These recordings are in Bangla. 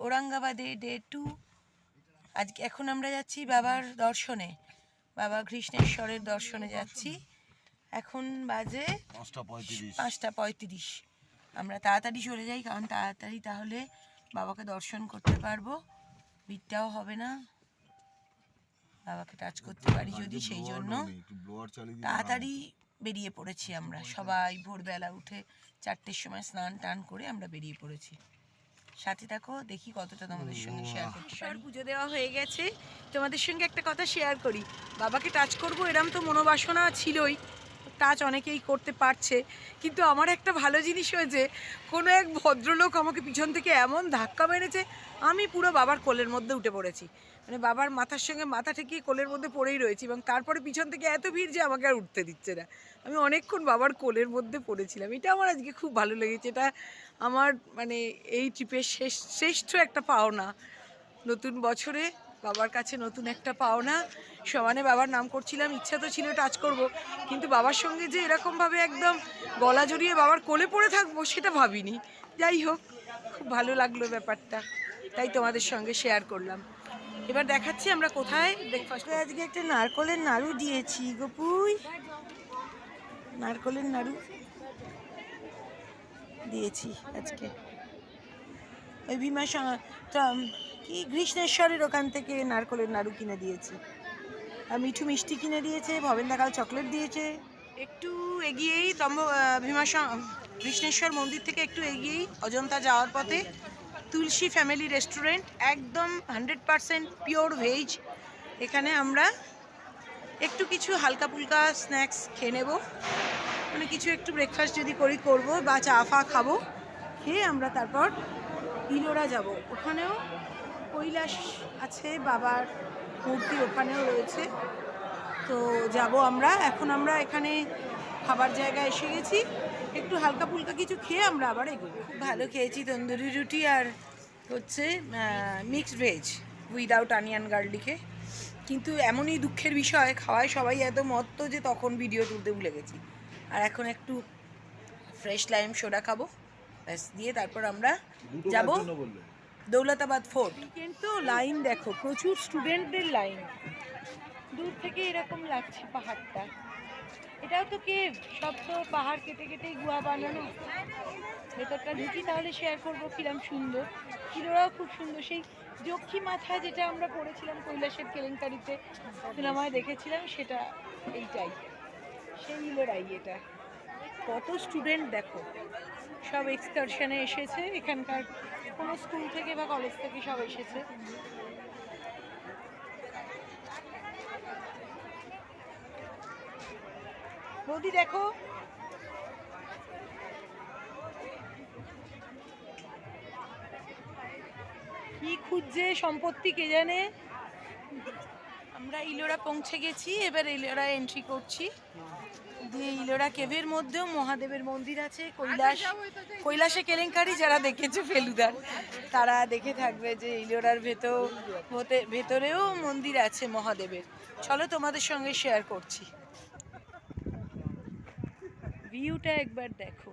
ঔরঙ্গাবাদে ডে 2। আজকে এখন আমরা যাচ্ছি বাবার দর্শনে, বাবা কৃষ্ণেশ্বরের দর্শনে যাচ্ছি। এখন বাজে 5:35। আমরা তাড়াতাড়ি চলে যাই, কারণ তাড়াতাড়ি তাহলে বাবাকে দর্শন করতে পারবো, ভিড়টাও হবে না, বাবাকে টাচ করতে পারি যদি, সেই জন্য তাড়াতাড়ি বেরিয়ে পড়েছি আমরা সবাই। ভোরবেলা উঠে 4টের সময় স্নান টান করে আমরা বেরিয়ে পড়েছি। সাথে থাকো, দেখি কতটা তোমাদের সঙ্গে শেয়ার করতে পারি। পুজো দেওয়া হয়ে গেছে, তোমাদের সঙ্গে একটা কথা শেয়ার করি। বাবাকে টাচ করবো এরম তো মনোবাসনা ছিলই, টাচ অনেকেই করতে পারছে, কিন্তু আমার একটা ভালো জিনিস হয়েছে, কোনো এক ভদ্রলোক আমাকে পিছন থেকে এমন ধাক্কা মেরেছে, আমি পুরো বাবার কোলের মধ্যে উঠে পড়েছি। মানে বাবার মাথার সঙ্গে মাথা ঠেকিয়ে কোলের মধ্যে পড়েই রয়েছি, এবং তারপরে পিছন থেকে এত ভিড় যে আমাকে আর উঠতে দিচ্ছে না। আমি অনেকক্ষণ বাবার কোলের মধ্যে পড়েছিলাম। এটা আমার আজকে খুব ভালো লেগেছে। এটা আমার মানে এই ট্রিপের শ্রেষ্ঠ একটা পাওনা। নতুন বছরে বাবার কাছে নতুন একটা পাওনা। সমানে বাবার নাম করছিলাম, ইচ্ছা তো ছিল টাচ করব, কিন্তু বাবার সঙ্গে যে এরকমভাবে একদম গলা জড়িয়ে বাবার কোলে পড়ে থাকবো সেটা ভাবিনি। যাই হোক, খুব ভালো লাগলো ব্যাপারটা, তাই তোমাদের সঙ্গে শেয়ার করলাম। এবার দেখাচ্ছি আমরা কোথায় ব্রেকফাস্ট। আজকে একটা নারকলের নাড়ু দিয়েছি গোপুই, নারকলের নাড়ু দিয়েছি আজকে। ওই ভীমা কি কৃষ্ণেশ্বরের ওখান থেকে নারকলের নাড়ু কিনে দিয়েছি, আর মিঠু মিষ্টি কিনে দিয়েছে, ভবেন্দাকাল চকলেট দিয়েছে। একটু এগিয়েই ভীমা কৃষ্ণেশ্বর মন্দির থেকে একটু এগিয়েই অজন্তা যাওয়ার পথে তুলসী ফ্যামিলি রেস্টুরেন্ট, একদম 100% পিওর ভেজ। এখানে আমরা একটু কিছু হালকা ফুলকা স্ন্যাক্স খেয়ে নেব, মানে কিছু একটু ব্রেকফাস্ট যদি করবো, বা চা ফা খাবো, খেয়ে আমরা তারপর ইলোরা যাব। ওখানেও কৈলাস আছে, বাবার মূর্তি ওখানেও রয়েছে, তো যাব আমরা। এখন আমরা এখানে খাবার জায়গায় এসে গেছি, একটু হালকা ফুলকা কিছু খেয়ে আমরা আবার এগোবো। খুব ভালো খেয়েছি তন্দুরি রুটি আর হচ্ছে মিক্সড ভেজ উইদাউট অনিয়ন গার্লিকে। কিন্তু এমনই দুঃখের বিষয়, খাওয়ায় সবাই এত মত্ত যে তখন ভিডিও তুলতে ভুলে গেছি। আর এখন একটু ফ্রেশ লাইম সোডা খাবো, ব্যাস, দিয়ে তারপর আমরা যাব দৌলতাবাদ ফোর্ট। কিন্তু লাইন দেখো, প্রচুর স্টুডেন্টদের লাইন। দূর থেকে এরকম লাগছে পাহাড়টা, এটাও তো কেভ, সব তো পাহাড় কেটে কেটেই গুহা বানানো। ভেতরটা ঢুকি তাহলে শেয়ার করবো কিরম সুন্দর। কিলোরাও খুব সুন্দর, সেই যক্ষী মাথা যেটা আমরা পড়েছিলাম কৈলাসের কেলেঙ্কারিতে সিনেমায় দেখেছিলাম, সেটা এইটাই, সেই ইলোরাই এটা। কত স্টুডেন্ট দেখো, সব এক্সকারশনে এসেছে, এখানকার কোনো স্কুল থেকে বা কলেজ থেকে সব এসেছে। বৌদি দেখো, কি খুঁজছে সম্পত্তি কে জানে। আমরা ইলোরা পৌঁছে গেছি, এবার ইলোরা এন্ট্রি করছি। দিয়ে ইলোরা কেভের মধ্যেও মহাদেবের মন্দির আছে। কৈলাসে কেলেঙ্কারি যারা দেখেছে ফেলুদার, তারা দেখে থাকবে যে ইলোরার ভেতরেও মন্দির আছে মহাদেবের। চলো তোমাদের সঙ্গে শেয়ার করছি, ভিউটা একবার দেখো।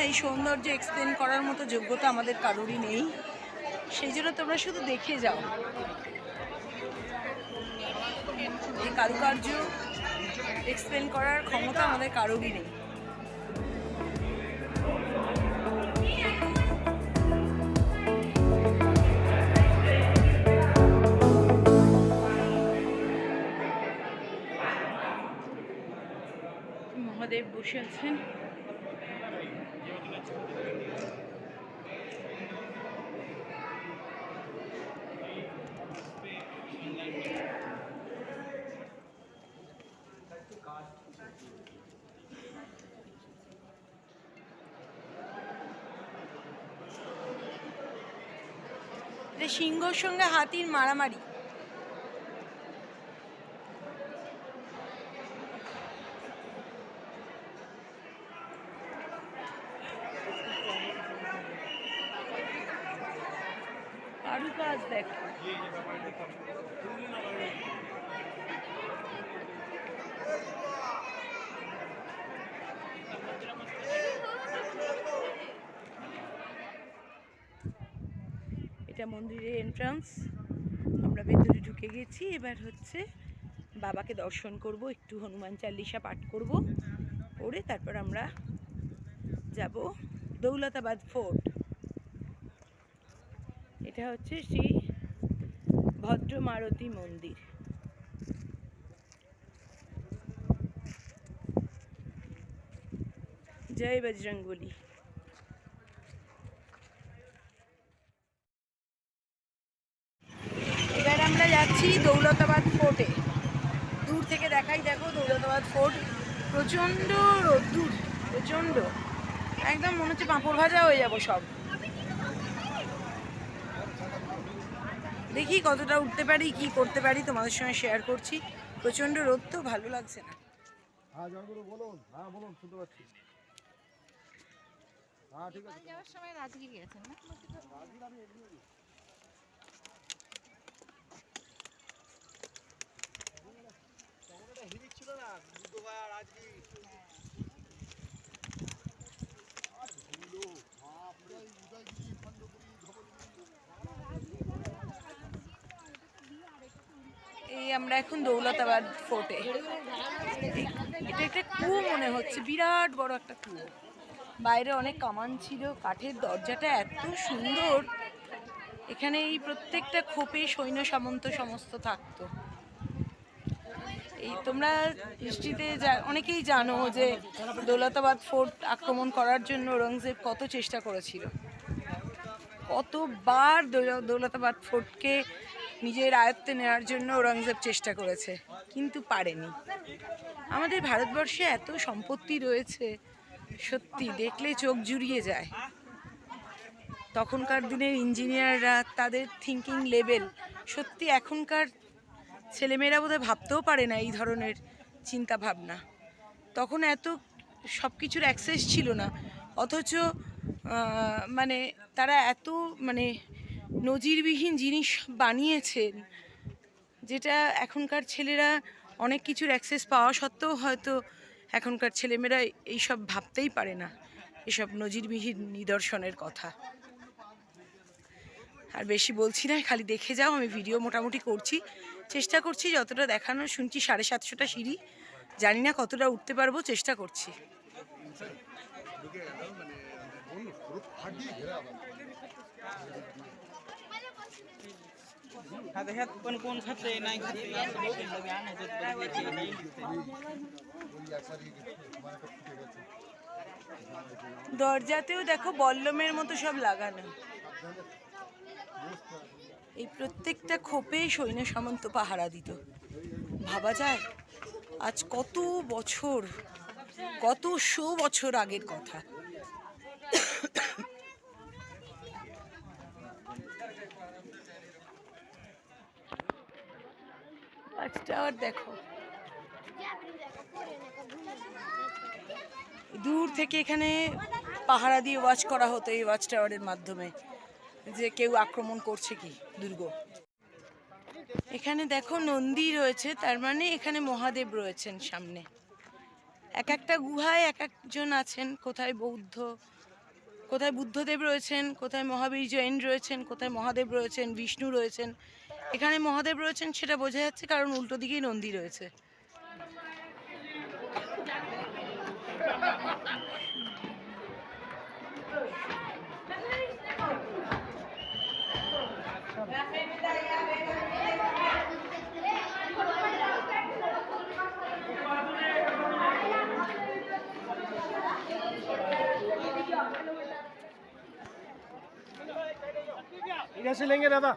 এই সৌন্দর্য এক্সপ্লেন করার মতো যোগ্যতা আমাদের কারোরই নেই, সেই জন্য তোমরা শুধু দেখে যাও। এই কারুকার্য এক্সপ্লেন করার ক্ষমতা আমাদের কারোরই নেই। মহাদেব বসে আছেন। সিংহর সঙ্গে হাতির মারামারি। কারুকাজ দেখো। এটা মন্দিরের এন্ট্রান্স, আমরা ভেতরে ঢুকে গেছি। এবার হচ্ছে বাবাকে দর্শন করব, একটু হনুমান চালিসা পাঠ করব, করে তারপর আমরা যাব দৌলতাবাদ ফোর্ট। এটা হচ্ছে শ্রী ভদ্রমারতী মন্দির। জয় বজরংবলী। এবার আমরা যাচ্ছি দৌলতাবাদ ফোর্টে। দূর থেকে দেখাই, দেখো দৌলতাবাদ ফোর্ট। প্রচণ্ড রোদ্দুর, প্রচণ্ড, একদম মনে হচ্ছে পাঁপড় ভাজা হয়ে যাবো সব। দেখি কতটা উঠতে পারি, কি করতে পারি, তোমাদের সঙ্গে শেয়ার করছি। প্রচণ্ড রোদ তো, ভালো লাগছে না। যাওয়ার সময় রাজগীর গেছেন না? এই আমরা এখন দৌলতাবাদ ফোর্টে। এটা একটা কুয়ো মনে হচ্ছে, বিরাট বড় একটা কুয়ো। বাইরে অনেক কামান ছিল, কাঠের দরজাটা এত সুন্দর। এখানে এই প্রত্যেকটা খোপে সৈন্য সামন্ত সমস্ত থাকতো। এই তোমরা হিস্ট্রিতে অনেকেই জানো যে দৌলতাবাদ ফোর্ট আক্রমণ করার জন্য ঔরঙ্গজেব কত চেষ্টা করেছিল, কতবার দৌলতাবাদ ফোর্টকে নিজের আয়ত্তে নেওয়ার জন্য ঔরঙ্গজেব চেষ্টা করেছে, কিন্তু পারেনি। আমাদের ভারতবর্ষে এত সম্পত্তি রয়েছে, সত্যি দেখলে চোখ জুড়িয়ে যায়। তখনকার দিনের ইঞ্জিনিয়াররা, তাদের থিঙ্কিং লেভেল সত্যি এখনকার ছেলেমেয়েরা বোধহয় ভাবতেও পারে না এই ধরনের চিন্তা ভাবনা। তখন এত সব কিছুর অ্যাক্সেস ছিল না, অথচ মানে তারা এত মানে নজিরবিহীন জিনিস বানিয়েছেন, যেটা এখনকার ছেলেরা অনেক কিছুর অ্যাক্সেস পাওয়া সত্ত্বেও হয়তো এখনকার ছেলেমেয়েরা এইসব ভাবতেই পারে না, এসব নজিরবিহীন নিদর্শনের কথা। আর বেশি বলছি না, খালি দেখে যাও। আমি ভিডিও মোটামুটি করছি, চেষ্টা করছি যতটা দেখানো। শুনছি 750টা সিঁড়ি, জানি না কতটা উঠতে পারবো, চেষ্টা করছি। দরজাতেও দেখো বল্লমের মতো সব লাগানো। এই প্রত্যেকটা খোপে সৈন্য সামন্ত পাহারা দিত। ভাবা যায় আজ কত বছর, কত 100 বছর আগের কথা। টাওয়ার দেখো, দূর থেকে এখানে পাহারা দিয়ে ওয়াচ করা হতো এই ওয়াচ টাওয়ারের মাধ্যমে, যে কেউ আক্রমণ করছে কি দুর্গ। এখানে দেখো নন্দী রয়েছে, তার মানে এখানে মহাদেব রয়েছেন সামনে। এক একটা গুহায় এক একজন আছেন, কোথায় বৌদ্ধ, কোথায় বুদ্ধদেব রয়েছেন, কোথায় মহাবীর জৈন রয়েছেন, কোথায় মহাদেব রয়েছেন, বিষ্ণু রয়েছেন। এখানে মহাদেব রয়েছেন সেটা বোঝা যাচ্ছে কারণ উল্টো দিকেই নন্দী রয়েছে। इधर से लेंगे दादा।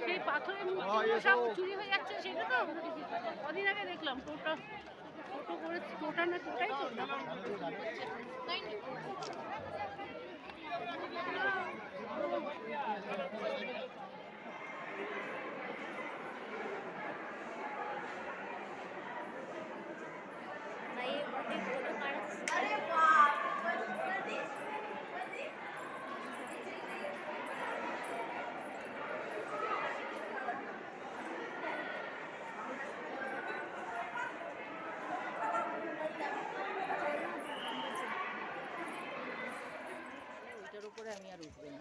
সেই পাথরের মূর্তিগুলো সব চুরি হয়ে যাচ্ছে, সেটা তো কদিন আগে দেখলাম। টোটো করে টোটা না টোটাই তো তাই না? ওইটার উপরে আমি আর উঠবো না।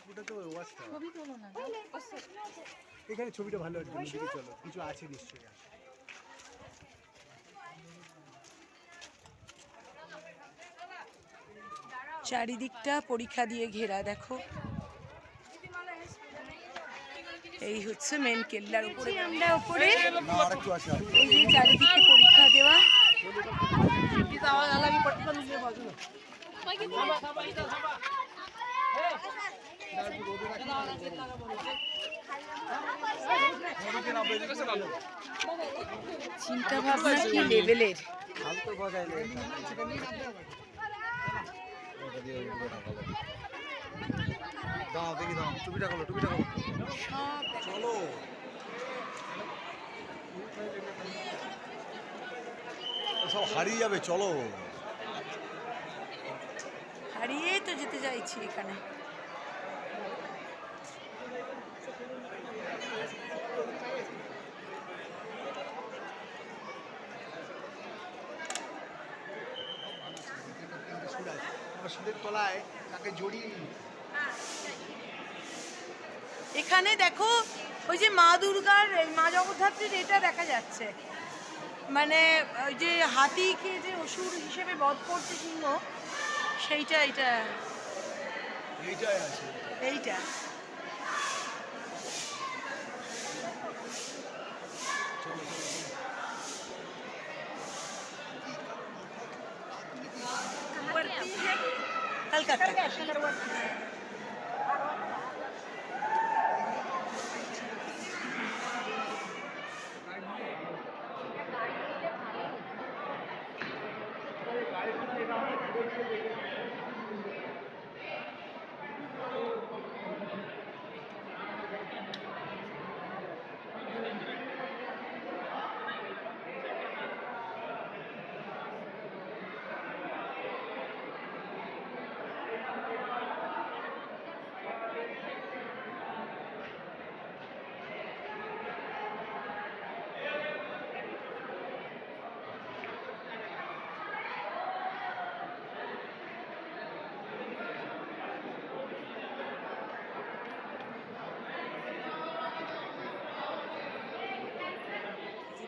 ওটা তো ওয়াচটা। ছবি তোলো না। এখানে ছবিটা ভালো আসবে, নিচে চলো, কিছু আছে নিশ্চয়ই। চারিদিকটা পরীক্ষা দিয়ে ঘেরা, দেখো। এই হচ্ছে মেন কেল্লার উপরে আমরা উপরে, এই যে চারিদিকে পরীক্ষা দেওয়া। চিন্তা ভাবনা কি লেভেলের। চলো সব হারিয়ে যাবে, চলো। হারিয়েই তো যেতে চাইছি এখানে। সুদের তলায় তাকে জড়িয়ে এখানে দেখো ওই যে মা দুর্গার, মা জগদ্ধাত্রীর এটা দেখা যাচ্ছে, মানে ওই যে হাতিকে যে অসুর হিসেবে বধ করছে সিংহ, সেইটা এইটাই আছে। এইটা কলকাতা।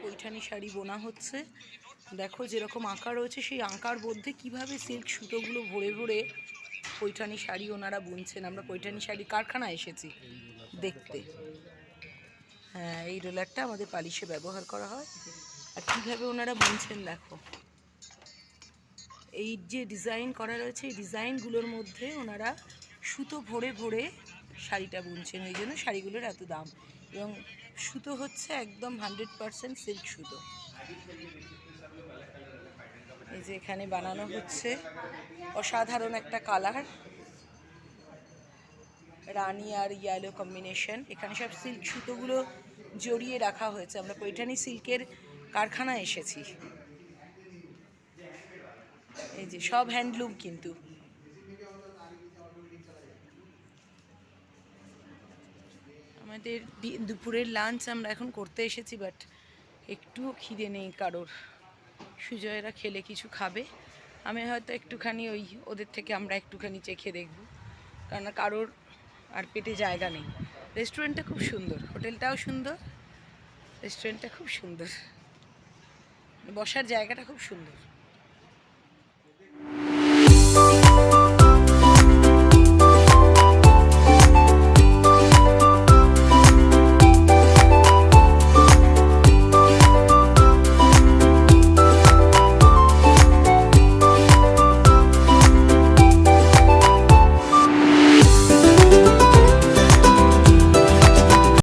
পৈঠানি শাড়ি বোনা হচ্ছে, দেখো যেরকম আঁকা রয়েছে সেই আঁকার মধ্যে কিভাবে সিল্ক সুতোগুলো ভরে ভরে পৈঠানি শাড়ি ওনারা বুনছেন। আমরা পৈঠানি শাড়ির কারখানায় এসেছি দেখতে। হ্যাঁ, এই রোলারটা আমাদের পালিশে ব্যবহার করা হয়। আর কীভাবে ওনারা বুনছেন দেখো, এই যে ডিজাইন করা রয়েছে এই ডিজাইনগুলোর মধ্যে ওনারা সুতো ভরে ভরে শাড়িটা বুনছেন, ওই জন্য শাড়িগুলোর এত দাম। এবং সুতো হচ্ছে একদম 100% সিল্ক সুতো। এই যে এখানে বানানো হচ্ছে অসাধারণ একটা কালার, রানি আর ইয়েলো কম্বিনেশন। এখানে সব সিল্ক সুতোগুলো জড়িয়ে রাখা হয়েছে। আমরা পৈঠানি সিল্কের কারখানায় এসেছি। এই যে সব হ্যান্ডলুম কিন্তু। আমাদের দুপুরের লাঞ্চ আমরা এখন করতে এসেছি, বাট একটুও খিদে নেই কারোর। সুজয়েরা খেলে কিছু খাবে, আমি হয়তো একটুখানি ওই ওদের থেকে আমরা একটুখানি চেখে দেখব, কারণ কারোর আর পেটে জায়গা নেই। রেস্টুরেন্টটা খুব সুন্দর, হোটেলটাও সুন্দর, রেস্টুরেন্টটা খুব সুন্দর, বসার জায়গাটা খুব সুন্দর।